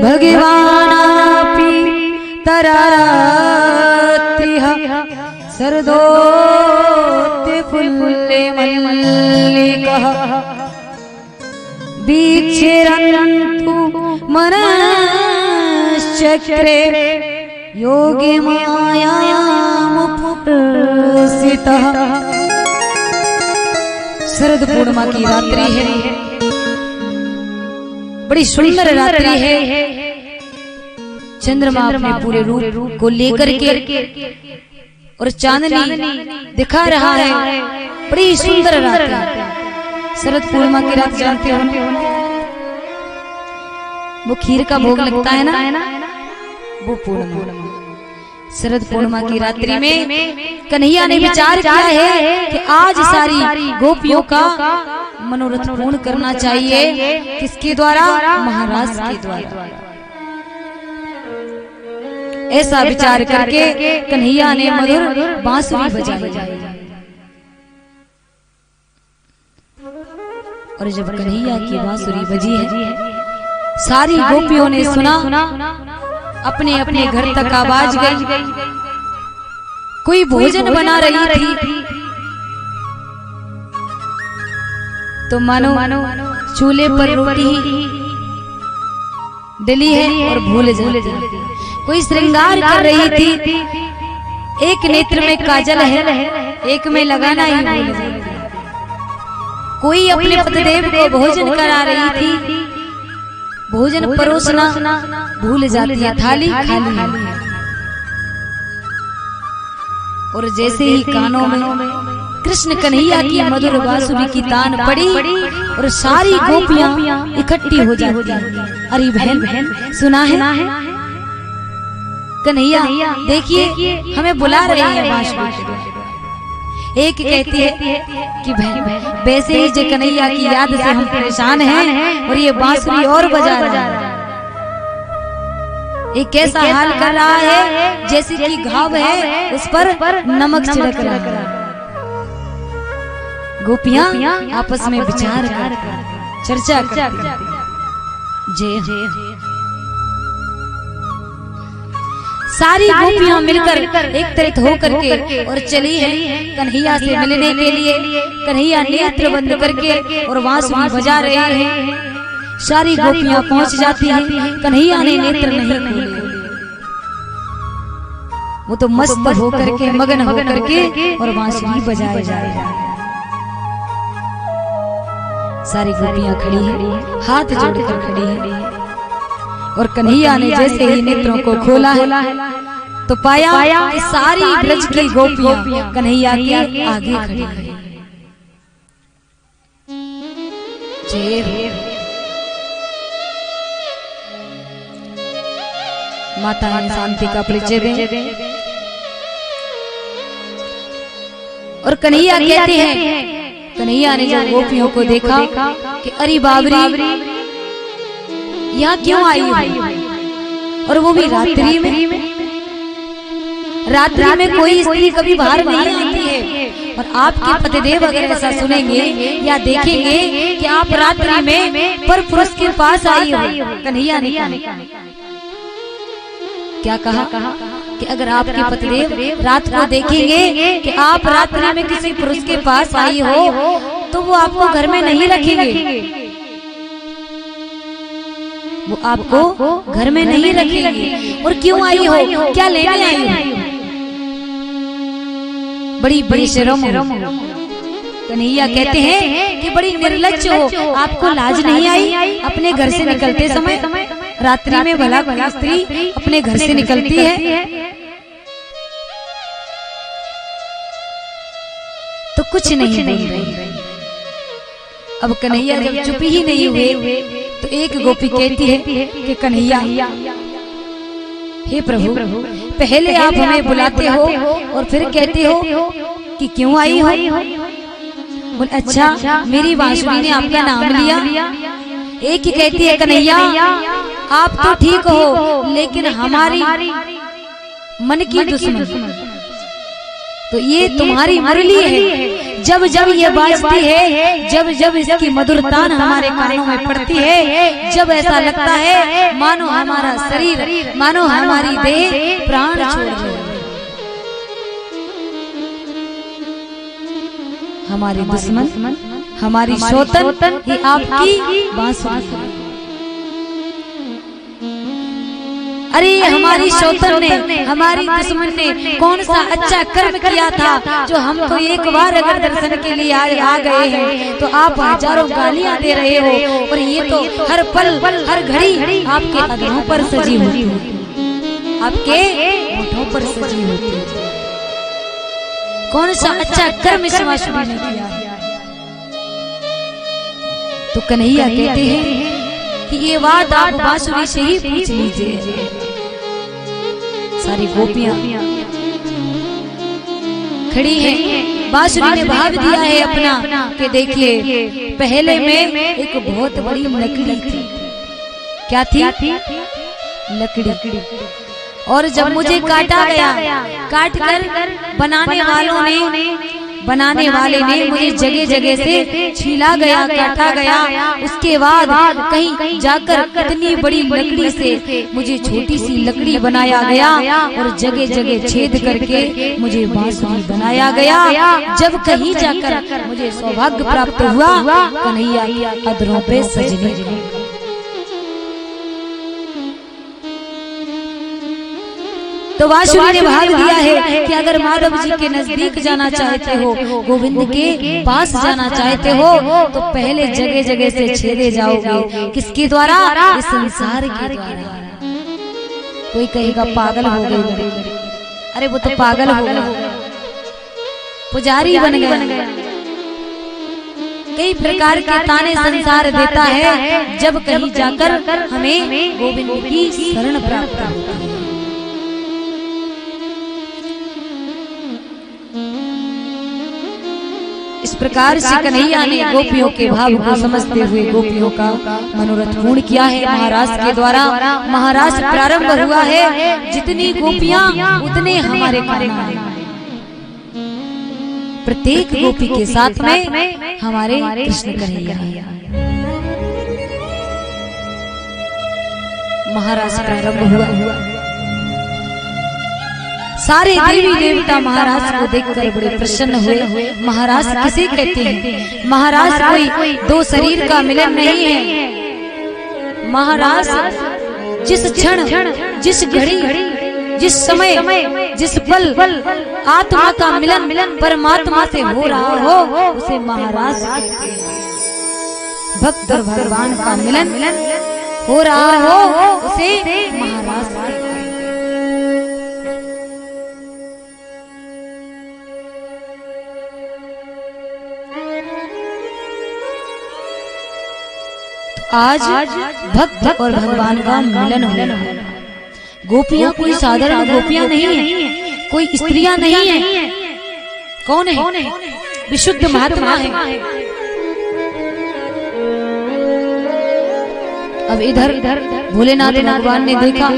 भगवानापि तरातिह सरदोत्फुल्ले मल्लिकः वीक्षरन्तु मनश्चक्रे योगी मायामुपस्थितः। शरद पूर्णिमा की रात्रि है, बड़ी सुंदर रात्रि है। चंद्रमा अपने पूरे रूप को लेकर के और चांदनी दिखा रहा है। बड़ी सुंदर रात्रि, शरद पूर्णिमा की रात जानते हो ना, वो खीर का भोग लगता है ना, वो पूर्णिमा। शरद पूर्णिमा की रात्रि में कन्हैया ने विचार किया है कि आज सारी गोपियों का मनोरथ पूर्ण करना चाहिए। किसके द्वारा? महाराज के द्वारा। ऐसा विचार करके कन्हैया ने मधुर बांसुरी बजाई। और जब कन्हैया की बांसुरी बजी है, सारी गोपियों ने सुना, अपने अपने घर तक आवाज गई। कोई भोजन बना रही थी तो मानो चूल्हे पर रोटी डली है और भूल जाती। कोई श्रृंगार कर रही थी, एक नेत्र में काजल है, एक में लगाना ही भूल जाती। कोई अपने पतिदेव को भोजन करा रही थी, भोजन परोसना भूल जाती है, थाली खाली है। और जैसे ही कानों में कृष्ण कन्हैया की मधुर बांसुरी की तान पड़ी और सारी गोपियां इकट्ठी हो जाती हैं। अरे बहन सुना है, कन्हैया देखिए हमें बुला रहे हैं बांसुरी। एक कहती है कि बहन वैसे ही जे कन्हैया की याद से हम परेशान हैं और ये बांसुरी और बजा रहा है। एक कैसा हाल कर रहा है जैसे कि घाव है उस पर नमक छिड़क रहा है। गोपियां आपस में विचार कर चर्चा करती हैं। जय सारी गोपियां मिलकर एक तरह होकर के और चली है कन्हैया से मिलने के लिए। कन्हैया नेत्र बंद करके और बांसुरी बजा रहे हैं। सारी गोपियां पहुंच जाती हैं, कन्हैया ने नेत्र नहीं खोले। वो तो मस्त होकर के मगन होकर के और बांसुरी बजाए जा रहे हैं। सारी गोपियां खड़ी हैं, हाथ जोड़कर खड़ी हैं। और कन्हैया ने जैसे ही नेत्रों को खोला है तो पाया कि सारी ब्रज की गोपियां कन्हैया के आगे खड़ी हैं। जय माता ने शांति का परिचय दें। और कन्हैया कहते हैं, कन्हैया ने जब गोपियों को देखा कि अरे बाबरी यहाँ क्यों आई हो, और वो भी रात्रि में। रात्रि में कोई स्त्री कभी बाहर नहीं आती है। और आपके पतिदेव अगर ऐसा सुनेंगे या देखेंगे कि आप रात्रि में पर पुरुष के पास आई हो। कन्हैया ने क्या कहा कि अगर आपके पतिदेव रात को देखेंगे कि आप रात्रि में किसी पुरुष के पास आई हो तो वो आपको घर में नहीं रखेंगे। वो आपको घर में नहीं रखेंगे। और क्यों आई हो, क्या लेने आई हो? बड़ी बेशरम हो। कन्हैया कहते हैं कि बड़ी निर्लज्ज हो, आपको लाज नहीं आई अपने घर से निकलते समय? रात्रि में भला भला स्त्री अपने घर से निकलती है तो कुछ नहीं बोल रही। अब कन्हैया जब चुप ही नहीं हुए तो एक गोपी कहती है कि कन्हैया हे प्रभु, पहले आप हमें बुलाते हो और फिर कहते हो कि क्यों आई हो। बोले अच्छा, मेरी बांसुरी ने आपका नाम लिया। एक ही कहती है कन्हैया आप तो ठीक हो, लेकिन हमारी मन की दुश्मन तो ये तुम्हारी मुरली है, जब जब ये बाजती है, जब जब इसकी मधुर तान हमारे कानों में पड़ती है, जब ऐसा लगता है मानो हमारा शरीर, मानो हमारी देह प्राण छोड़ रही है। हमारे दुश्मन, हमारी शौतन ही आपकी बांसुरी है। अरे हमारी शौतन ने, हमारी दुश्मन ने कौन सा अच्छा कर्म किया था जो हमको एक बार अगर दर्शन के लिए आ गए हैं तो आप हजारों गालियां दे रहे हो, और ये तो हर पल हर घड़ी आपके अधरों पर सजी होती है, आपके होठों पर सजी होती है। कौन सा अच्छा कर्म इस बांसुरी ने किया? तो कन्हैया कहते हैं कि ये बात आप बांसुरी से ही पूछ लीजिए। सारी गोपियां खड़ी हैं, बांसुरी ने भाव दिया है अपना कि देखिए पहले में एक बहुत बड़ी लकड़ी थी। क्या थी? लकड़ी। और जब मुझे काटा गया, काट कर बनाने वाले ने मुझे जगह जगह से छीला गया, काटा गया। उसके बाद कहीं जाकर कितनी बड़ी लकड़ी से मुझे छोटी सी लकड़ी बनाया गया और जगह जगह छेद करके मुझे बांसुरी बनाया गया। जब कहीं जाकर मुझे सौभाग्य प्राप्त हुआ कन्हैया अधरों पे सजने लगे। तो बांसुरी ने भाग दिया है कि अगर माधव जी के नजदीक जाना चाहते हो, गोविंद के पास जाना चाहते हो, तो पहले जगह जगह से छेदे जाओगे। किसके द्वारा? इस संसार के द्वारा। कोई कहेगा पागल हो गए, अरे वो तो पागल हो गया, पुजारी बन गया। कई प्रकार के ताने संसार देता है, जब कहीं जाकर हमें गोविंद की शरण प्राप्त होती है। इस प्रकार से कन्हैया ने गोपियों के भाव को समझते हुए गोपियों का मनोरथ पूर्ण किया है महाराज के द्वारा। महाराज प्रारंभ हुआ है, जितनी गोपियां उतने हमारे कान। प्रत्येक गोपी के साथ में हमारे कृष्ण कन्हैया। महाराज प्रारंभ हुआ, सारे देवी देवता महाराज को देखकर बड़े प्रसन्न हुए। महाराज किसे कहते हैं? महाराज कोई दो शरीर का मिलन नहीं है। महाराज जिस क्षण, जिस घड़ी, जिस समय, जिस पल आत्मा का मिलन परमात्मा से हो रहा हो उसे महाराज कहते हैं। भक्त और भगवान का मिलन हो रहा हो उसे महाराज कहते हैं। आज भक्त और भगवान का मिलन हो रहा है। गोपियां कोई साधारण गोपियां नहीं है, कोई स्त्रियां नहीं है। कौन है? विशुद्ध महात्मा है। अब इधर भोलेनाथ भगवान ने देखा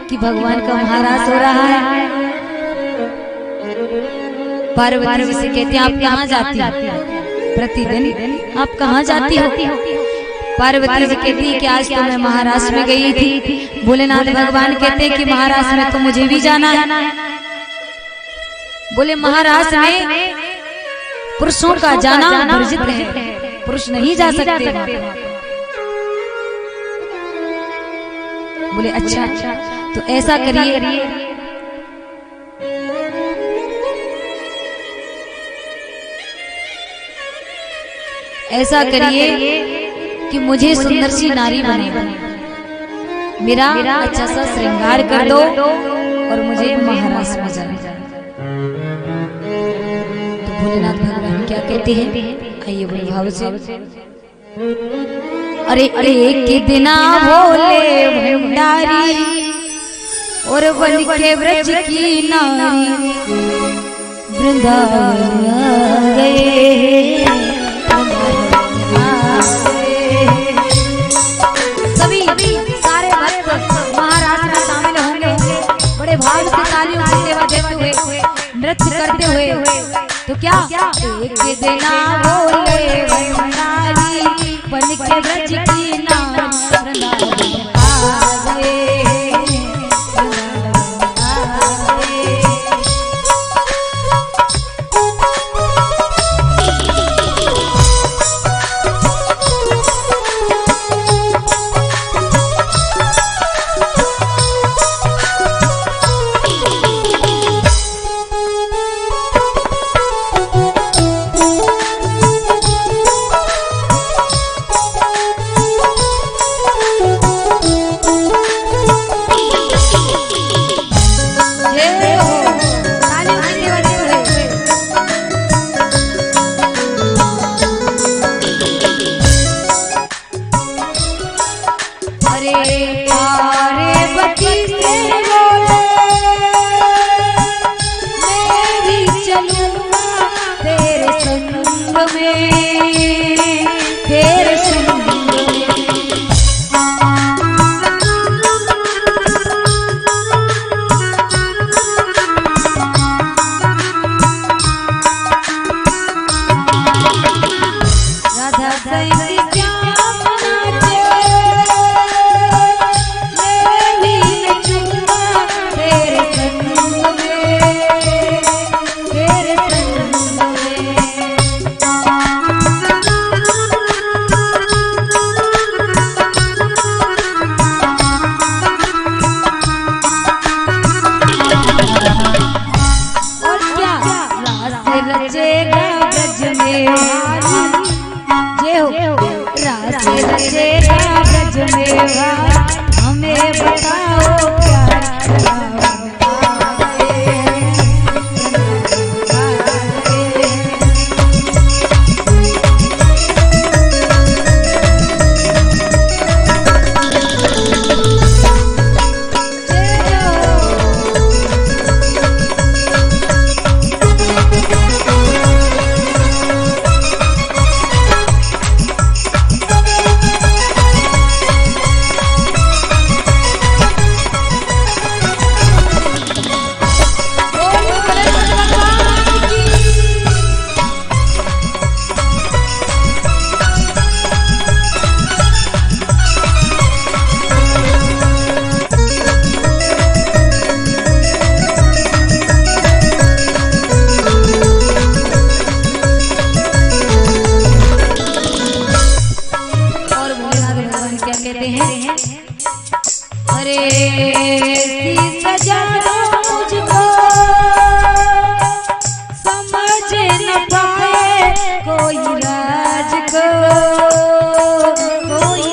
कि भगवान का महाराज हो रहा है। पार्वती जी से कहते हैं आप कहाँ जाती हो? प्रतिदिन आप कहाँ जाती हो? पार्वती जी कहती है कि आज तो मैं महाराष्ट्र में गई थी। भोलेनाथ भगवान कहते हैं कि महाराष्ट्र में तो मुझे भी जाना है। बोले महाराष्ट्र में पुरुषों का जाना वर्जित है, पुरुष नहीं जा सकते। बोले अच्छा तो ऐसा करिए, ऐसा करिए कि मुझे सुंदर सी नारी बने, मेरा अच्छा सा श्रृंगार कर दो और मुझे महाराष्ट्र में जाना। तो भोलेनाथ भगवान क्या कहते हैं? आइए बड़े भाव से। अरे एक के दिना भोले भंडारी और बन के व्रज की नारी वृंदावन गए। सारे भक्त महाराज में शामिल होंगे, बड़े भाव से तालियों की सेवा देते हुए, नृत्य करते हुए। तो क्या एक दिन बोले नारी बन के ब्रज की नारी आ गए। हमें बताओ अरे सजा मुझको समझ न पाए कोई राज को कोई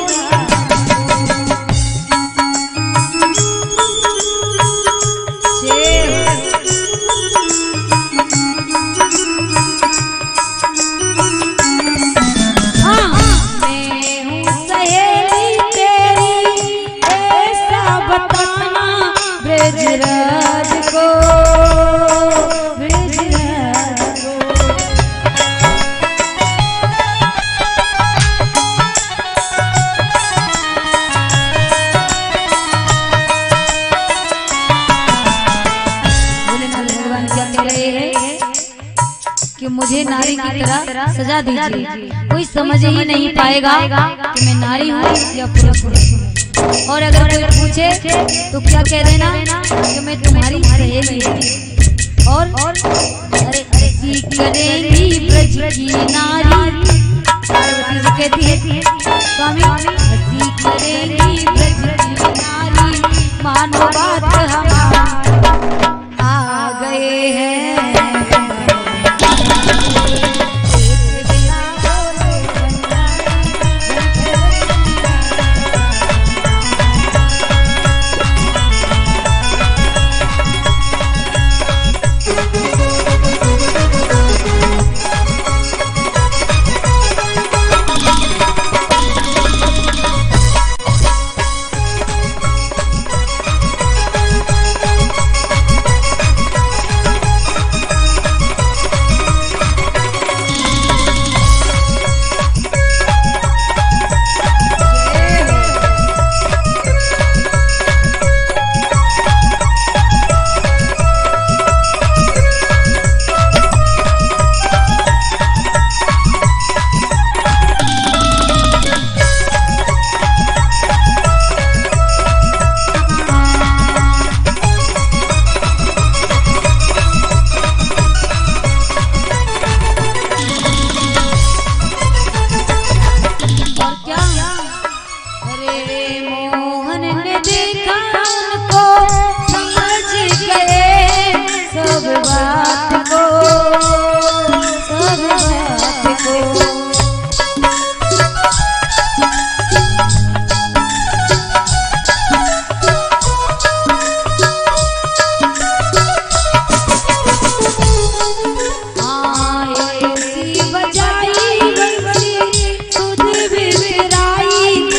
ब्रजराज को भगवान क्या कह रहे हैं कि मुझे नारी की तरह सजा दीजिए। कोई समझ ही नहीं पाएगा कि मैं नारी हूँ या पुरुष हूँ। और अगर कोई पूछे तो क्या कह देना कि मैं तुम्हारी सहेली हूँ। और अरे ऐसी करेंगी ब्रज की नारी, पार्वती जी कहती है स्वामी ऐसी करेंगी ब्रज की नारी, मानो बात हम